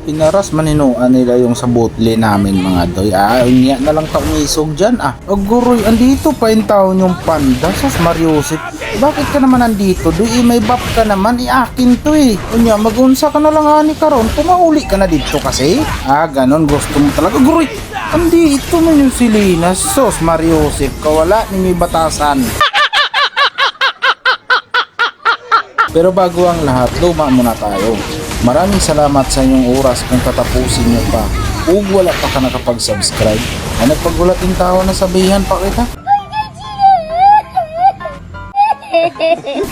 Pinaras maninuan nila yung sa botle namin mga doy. Unya na lang taong isog dyan Aguroy, andito pa yung taon yung panda. Sus Mariusip, bakit ka naman andito? Doy, may bap ka naman, akin to Unya, magunsa ka na lang ani karon, pumauli ka na dito kasi. Ganon, gusto mo talaga. Aguroy, andito man yung silina. Sus Mariusip, kawala ni may batasan. Pero bago ang lahat, luma muna tayo. Maraming salamat sa inyong oras kung tatapusin nyo pa. Kung wala pa ka nakapag-subscribe, ay nagpagulating tao na sabihan pa kita.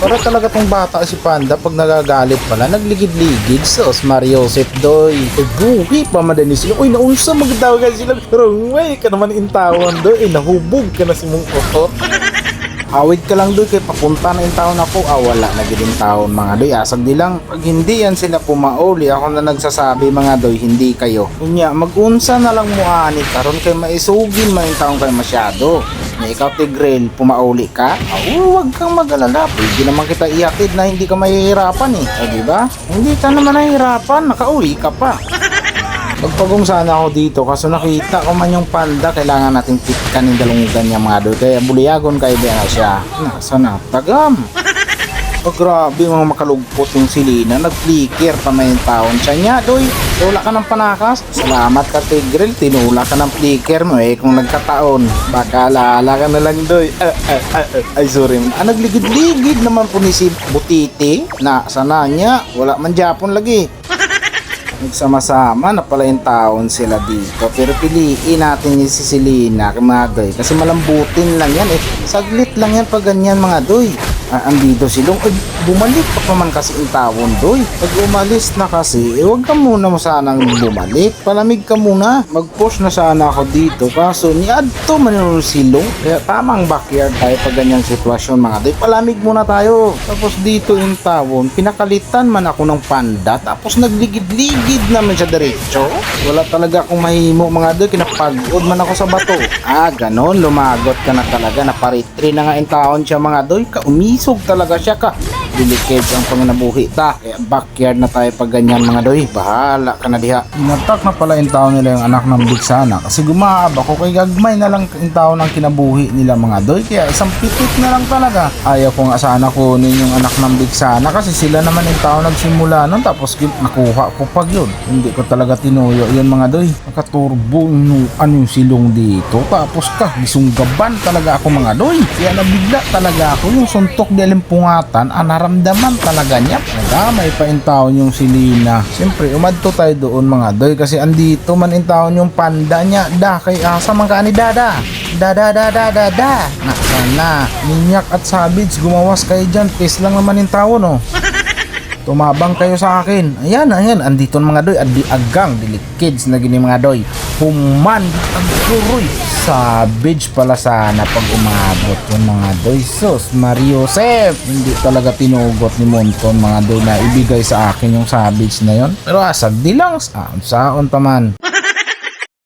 Para talaga tong bata si Panda, pag nagagalit pala, nagligid-ligid. Sos Mariusip doy. Buhi pa madanis sila. Uy, naunsa magtawagan sila. Wrong way ka naman intawan doy. Nahubog ka na si mong otot. Awid ka lang doy kay papunta na yung taon ako. Wala na gilin taon mga doy. Asag nilang pag hindi yan sila pumauli, ako na nagsasabi mga doy, hindi kayo. Kunya, magunsa na lang mo ani karon kay maisugin man yung taon kayo masyado. Na ikaw Tigrel, pumauli ka? Huwag kang mag-alala. Pwede naman kita ihatid na hindi ka mahihirapan diba? Hindi ka naman nahihirapan, nakauwi ka pa. Magpagong sana ako dito kaso nakita ko man yung panda, kailangan nating pitkan yung dalungan niya mga doy. Kaya buliyagon kayo na siya. Nasa na? Tagam! Grabe mga makalugpot yung silina. Nag-flicker pa may taon siya niya doy. Tula ka ng panakas. Salamat ka Tigrel, tinula ka ng flicker mo kung nagkataon. Baka alala ka na lang doy. Ay sorry. Nagligid-ligid naman po ni si Butiti. Na sana niya, wala man Japon lagi. Nagsama-sama na pala yung taon sila dito. Pero piliin natin yung si Selena mga doy. Kasi malambutin lang yan Saglit lang yan pag ganyan mga doy. Andito silong. Bumalik pa naman kasi yung taon doy. Pag umalis na kasi, huwag ka muna mo sanang bumalik. Palamig ka muna. Mag-push na sana ako dito. Kaso niadto man yung silong. Kaya tamang backyard tayo pag ganyang sitwasyon mga doy. Palamig muna tayo. Tapos dito yung taon, pinakalitan man ako ng panda. Tapos nagligid-ligid naman siya diretso. Wala talaga akong mahimo mga doy. Kinapagod man ako sa bato. Ganon. Lumagot ka na talaga. Naparitri na nga yung taon siya mga doy. Umisog talaga siya ka. Delicate ang panginabuhi ta. Kaya backyard na tayo pag ganyan mga doy. Bahala ka na diha. Inatak na pala yung tao nila yung anak ng bigsana. Kasi gumaab ako kay gagmay na lang yung tao ng kinabuhi nila mga doy. Kaya isang pitik na lang talaga. Ayaw ko nga sana kunin yung anak ng bigsana. Kasi sila naman yung tao nagsimula nun. Tapos nakuha ko pag yun. Hindi ko talaga tinuyo yun mga doy. Nakaturbo yung silong dito. Tapos gisunggaban talaga ako mga doy. Kaya nabigla talaga ako. Yung suntok di alimpungatan, naramdaman talaga niya. Nadamay pa yung taon yung Selena. Siyempre, umadto tayo doon mga doy. Kasi andito man yung taon yung panda niya. Kay asa man ka ni Dada. Sana. Minyak at Savage, gumawas kayo dyan. Peace lang naman yung taon Tumabang kayo sa akin. Ayan. Andito mga doy. Agang, kids na gini mga doy. Human, aguroy. Savage pala sana pag umabot yung mga doy. Sus Mariusip, hindi talaga tinugot ni Monton mga doy na ibigay sa akin yung Savage na yon. Pero asag di lang. Saon pa man.